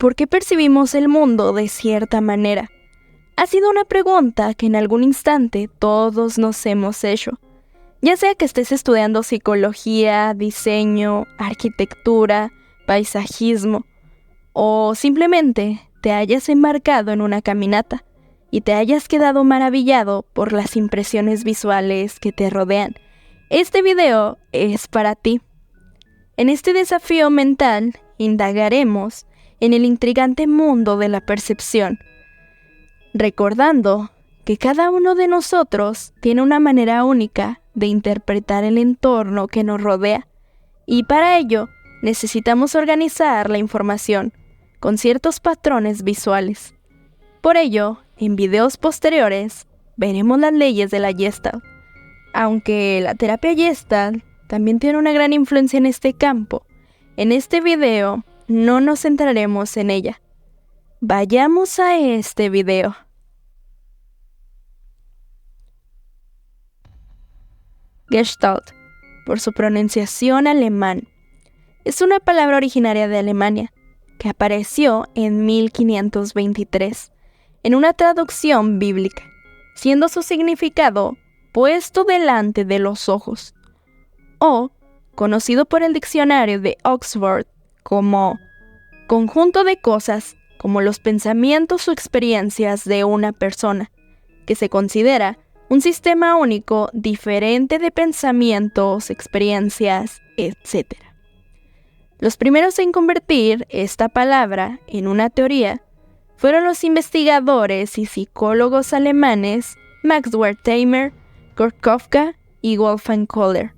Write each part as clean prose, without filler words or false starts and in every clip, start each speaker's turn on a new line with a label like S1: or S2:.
S1: ¿por qué percibimos el mundo de cierta manera? Ha sido una pregunta que en algún instante todos nos hemos hecho. Ya sea que estés estudiando psicología, diseño, arquitectura, paisajismo, o simplemente te hayas embarcado en una caminata y te hayas quedado maravillado por las impresiones visuales que te rodean. Este video es para ti. En este desafío mental indagaremos en el intrigante mundo de la percepción, recordando que cada uno de nosotros tiene una manera única de interpretar el entorno que nos rodea, y para ello necesitamos organizar la información con ciertos patrones visuales. Por ello, en videos posteriores, veremos las leyes de la Gestalt, aunque la terapia Gestalt también tiene una gran influencia en este campo. En este video no nos centraremos en ella. Vayamos a este video. Gestalt, por su pronunciación alemán, es una palabra originaria de Alemania, que apareció en 1523, en una traducción bíblica, siendo su significado puesto delante de los ojos, o conocido por el diccionario de Oxford como conjunto de cosas como los pensamientos o experiencias de una persona, que se considera un sistema único diferente de pensamientos, experiencias, etc. Los primeros en convertir esta palabra en una teoría fueron los investigadores y psicólogos alemanes Max Wertheimer, Kurt Koffka y Wolfgang Kohler.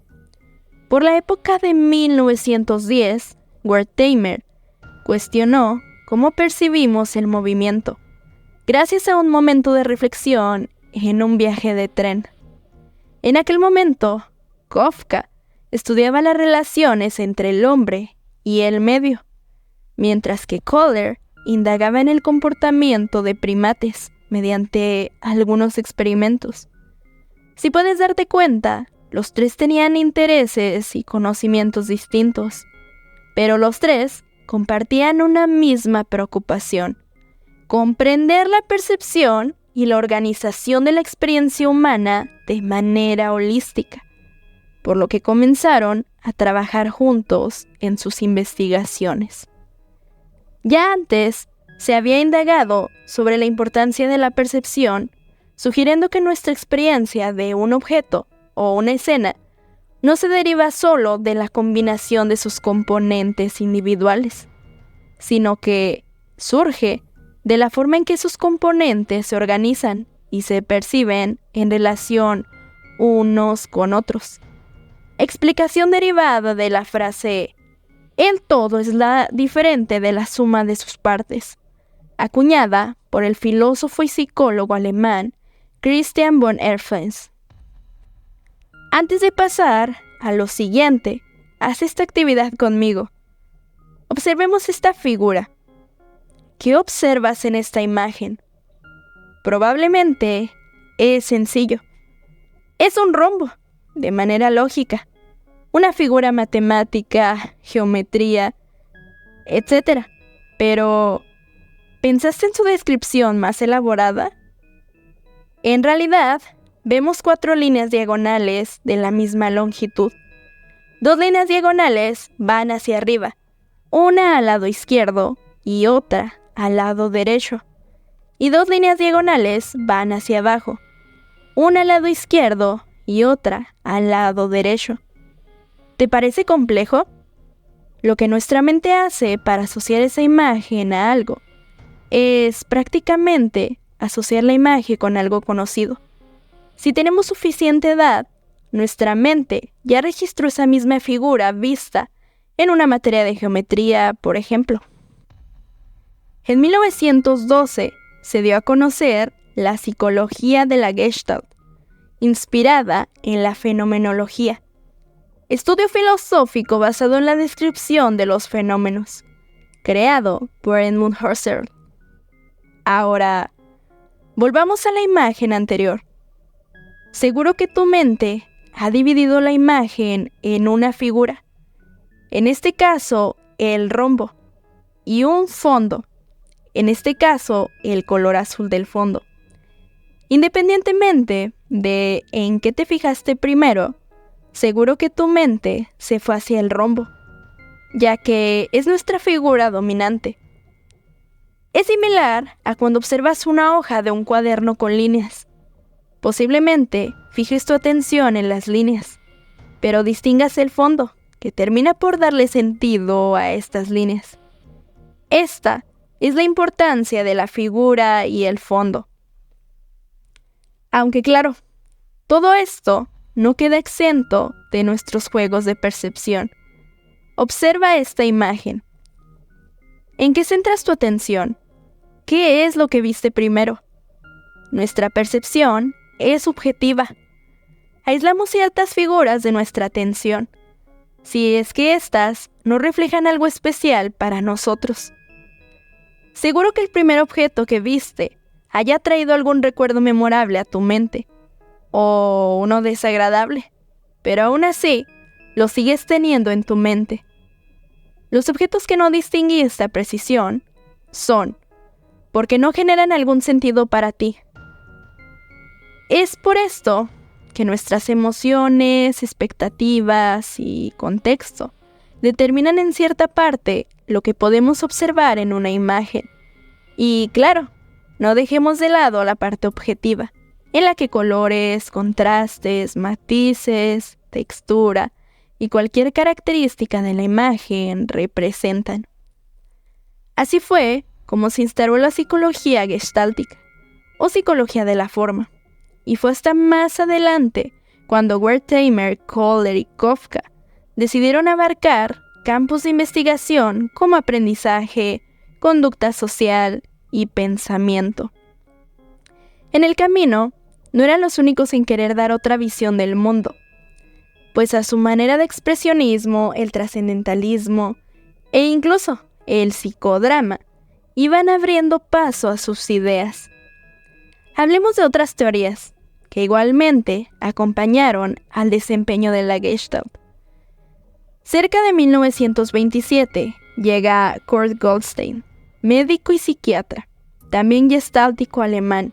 S1: Por la época de 1910, Wertheimer cuestionó cómo percibimos el movimiento, gracias a un momento de reflexión en un viaje de tren. En aquel momento, Koffka estudiaba las relaciones entre el hombre y el medio, mientras que Kohler indagaba en el comportamiento de primates mediante algunos experimentos. Si puedes darte cuenta, los tres tenían intereses y conocimientos distintos, pero los tres compartían una misma preocupación: comprender la percepción y la organización de la experiencia humana de manera holística, por lo que comenzaron a trabajar juntos en sus investigaciones. Ya antes se había indagado sobre la importancia de la percepción, sugiriendo que nuestra experiencia de un objeto o una escena no se deriva solo de la combinación de sus componentes individuales, sino que surge de la forma en que sus componentes se organizan y se perciben en relación unos con otros. Explicación derivada de la frase "el todo es la diferente de la suma de sus partes", acuñada por el filósofo y psicólogo alemán Christian von Erfens. Antes de pasar a lo siguiente, haz esta actividad conmigo. Observemos esta figura. ¿Qué observas en esta imagen? Probablemente es sencillo. Es un rombo, de manera lógica, una figura matemática, geometría, etc. Pero, ¿pensaste en su descripción más elaborada? En realidad, vemos 4 líneas diagonales de la misma longitud. 2 líneas diagonales van hacia arriba, una al lado izquierdo y otra al lado derecho. Y 2 líneas diagonales van hacia abajo, una al lado izquierdo y otra al lado derecho. ¿Te parece complejo? Lo que nuestra mente hace para asociar esa imagen a algo es prácticamente asociar la imagen con algo conocido. Si tenemos suficiente edad, nuestra mente ya registró esa misma figura vista en una materia de geometría, por ejemplo. En 1912 se dio a conocer la psicología de la Gestalt, inspirada en la fenomenología, estudio filosófico basado en la descripción de los fenómenos, creado por Edmund Husserl. Ahora, volvamos a la imagen anterior. Seguro que tu mente ha dividido la imagen en una figura, en este caso el rombo, y un fondo, en este caso el color azul del fondo. Independientemente de en qué te fijaste primero, seguro que tu mente se fue hacia el rombo, ya que es nuestra figura dominante. Es similar a cuando observas una hoja de un cuaderno con líneas. Posiblemente fijes tu atención en las líneas, pero distingas el fondo, que termina por darle sentido a estas líneas. Esta es la importancia de la figura y el fondo. Aunque claro, todo esto no queda exento de nuestros juegos de percepción. Observa esta imagen. ¿En qué centras tu atención? ¿Qué es lo que viste primero? Nuestra percepción es subjetiva. Aislamos ciertas figuras de nuestra atención, si es que éstas no reflejan algo especial para nosotros. Seguro que el primer objeto que viste haya traído algún recuerdo memorable a tu mente, o uno desagradable, pero aún así lo sigues teniendo en tu mente. Los objetos que no distinguiste a precisión son porque no generan algún sentido para ti. Es por esto que nuestras emociones, expectativas y contexto determinan en cierta parte lo que podemos observar en una imagen. Y claro, no dejemos de lado la parte objetiva, en la que colores, contrastes, matices, textura y cualquier característica de la imagen representan. Así fue como se instaló la psicología gestáltica, o psicología de la forma, y fue hasta más adelante cuando Wertheimer, Kohler y Kafka decidieron abarcar campos de investigación como aprendizaje, conducta social y pensamiento. En el camino, no eran los únicos en querer dar otra visión del mundo, pues a su manera de expresionismo, el trascendentalismo e incluso el psicodrama iban abriendo paso a sus ideas. Hablemos de otras teorías que igualmente acompañaron al desempeño de la Gestalt. Cerca de 1927 llega Kurt Goldstein, médico y psiquiatra, también gestáltico alemán,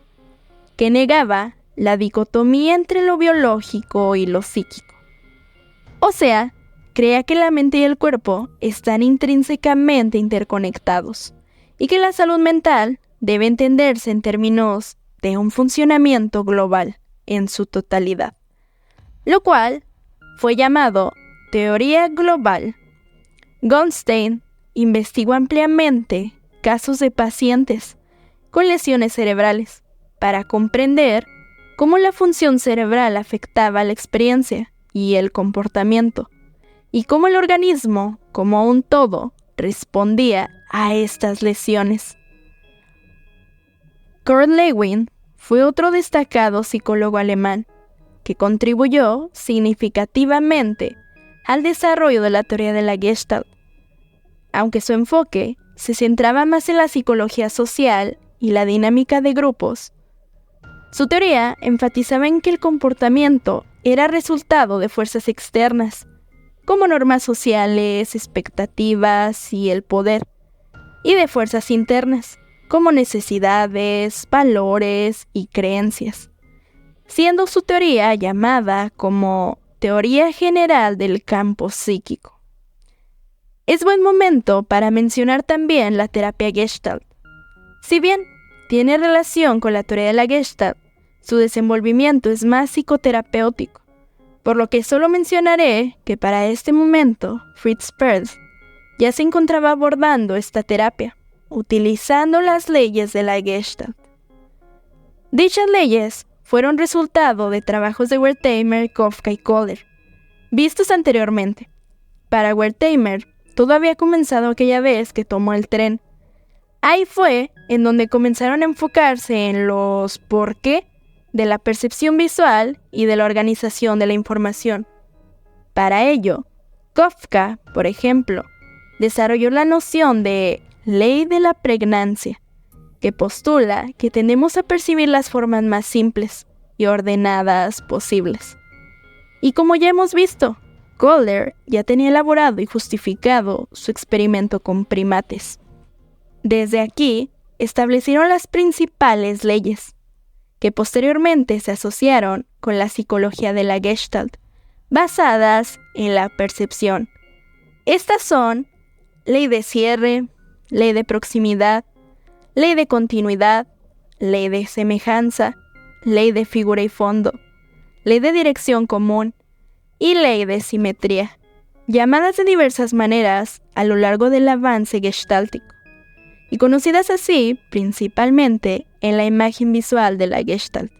S1: que negaba la dicotomía entre lo biológico y lo psíquico. O sea, creía que la mente y el cuerpo están intrínsecamente interconectados y que la salud mental debe entenderse en términos de un funcionamiento global en su totalidad, lo cual fue llamado teoría global. Goldstein investigó ampliamente casos de pacientes con lesiones cerebrales para comprender cómo la función cerebral afectaba la experiencia y el comportamiento, y cómo el organismo, como un todo, respondía a estas lesiones. Kurt Lewin fue otro destacado psicólogo alemán que contribuyó significativamente al desarrollo de la teoría de la Gestalt, aunque su enfoque se centraba más en la psicología social y la dinámica de grupos. Su teoría enfatizaba en que el comportamiento era resultado de fuerzas externas, como normas sociales, expectativas y el poder, y de fuerzas internas, como necesidades, valores y creencias, siendo su teoría llamada como teoría general del campo psíquico. Es buen momento para mencionar también la terapia Gestalt. Si bien tiene relación con la teoría de la Gestalt, su desenvolvimiento es más psicoterapéutico, por lo que solo mencionaré que para este momento Fritz Perls ya se encontraba abordando esta terapia, utilizando las leyes de la Gestalt. Dichas leyes fueron resultado de trabajos de Wertheimer, Kafka y Kohler, vistos anteriormente. Para Wertheimer, todo había comenzado aquella vez que tomó el tren. Ahí fue en donde comenzaron a enfocarse en los por qué de la percepción visual y de la organización de la información. Para ello, Kafka, por ejemplo, desarrolló la noción de ley de la pregnancia, que postula que tendemos a percibir las formas más simples y ordenadas posibles. Y como ya hemos visto, Kohler ya tenía elaborado y justificado su experimento con primates. Desde aquí, establecieron las principales leyes, que posteriormente se asociaron con la psicología de la Gestalt, basadas en la percepción. Estas son ley de cierre, ley de proximidad, ley de continuidad, ley de semejanza, ley de figura y fondo, ley de dirección común y ley de simetría, llamadas de diversas maneras a lo largo del avance gestáltico, y conocidas así principalmente en la imagen visual de la Gestalt.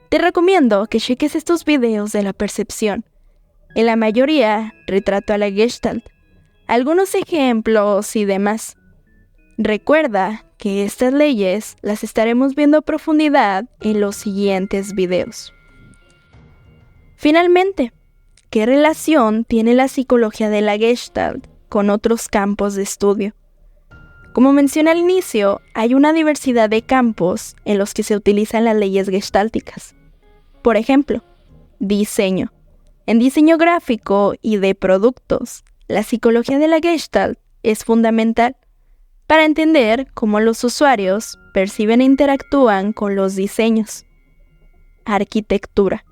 S1: Te recomiendo que cheques estos videos de la percepción. En la mayoría retrato a la Gestalt, algunos ejemplos y demás. Recuerda que estas leyes las estaremos viendo a profundidad en los siguientes videos. Finalmente, ¿qué relación tiene la psicología de la Gestalt con otros campos de estudio? Como mencioné al inicio, hay una diversidad de campos en los que se utilizan las leyes gestálticas. Por ejemplo, diseño. En diseño gráfico y de productos, la psicología de la Gestalt es fundamental para entender cómo los usuarios perciben e interactúan con los diseños. Arquitectura.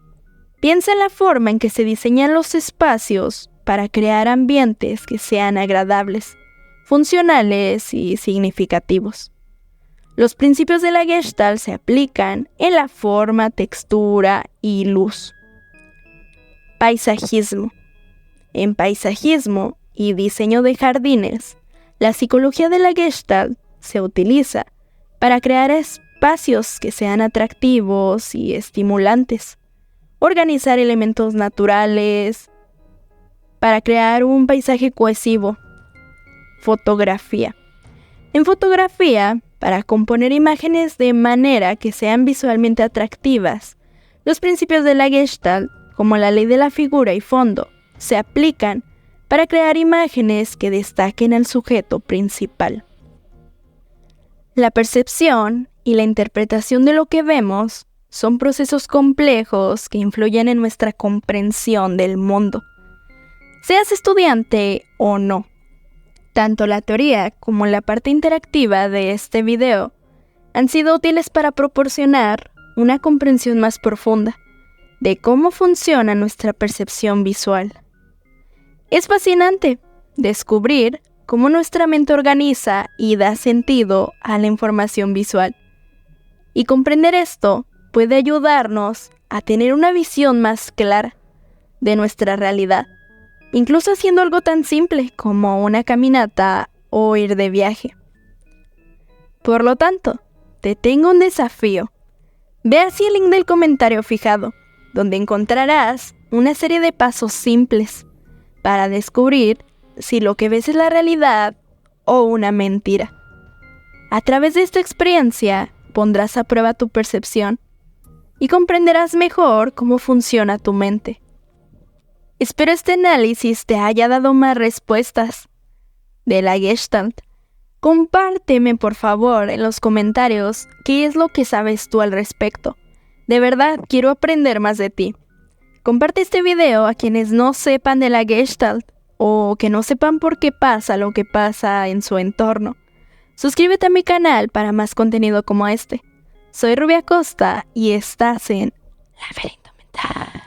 S1: Piensa en la forma en que se diseñan los espacios para crear ambientes que sean agradables, funcionales y significativos. Los principios de la Gestalt se aplican en la forma, textura y luz. Paisajismo. En paisajismo y diseño de jardines, la psicología de la Gestalt se utiliza para crear espacios que sean atractivos y estimulantes, organizar elementos naturales para crear un paisaje cohesivo. Fotografía. En fotografía, para componer imágenes de manera que sean visualmente atractivas, los principios de la Gestalt, como la ley de la figura y fondo, se aplican para crear imágenes que destaquen al sujeto principal. La percepción y la interpretación de lo que vemos son procesos complejos que influyen en nuestra comprensión del mundo, seas estudiante o no. Tanto la teoría como la parte interactiva de este video han sido útiles para proporcionar una comprensión más profunda de cómo funciona nuestra percepción visual. Es fascinante descubrir cómo nuestra mente organiza y da sentido a la información visual. Y comprender esto puede ayudarnos a tener una visión más clara de nuestra realidad, incluso haciendo algo tan simple como una caminata o ir de viaje. Por lo tanto, te tengo un desafío. Ve hacia el link del comentario fijado, donde encontrarás una serie de pasos simples para descubrir si lo que ves es la realidad o una mentira. A través de esta experiencia, pondrás a prueba tu percepción y comprenderás mejor cómo funciona tu mente. Espero este análisis te haya dado más respuestas de la Gestalt. Compárteme por favor en los comentarios qué es lo que sabes tú al respecto. De verdad quiero aprender más de ti. Comparte este video a quienes no sepan de la Gestalt o que no sepan por qué pasa lo que pasa en su entorno. Suscríbete a mi canal para más contenido como este. Soy Rubia Costa y estás en Laberinto Mental.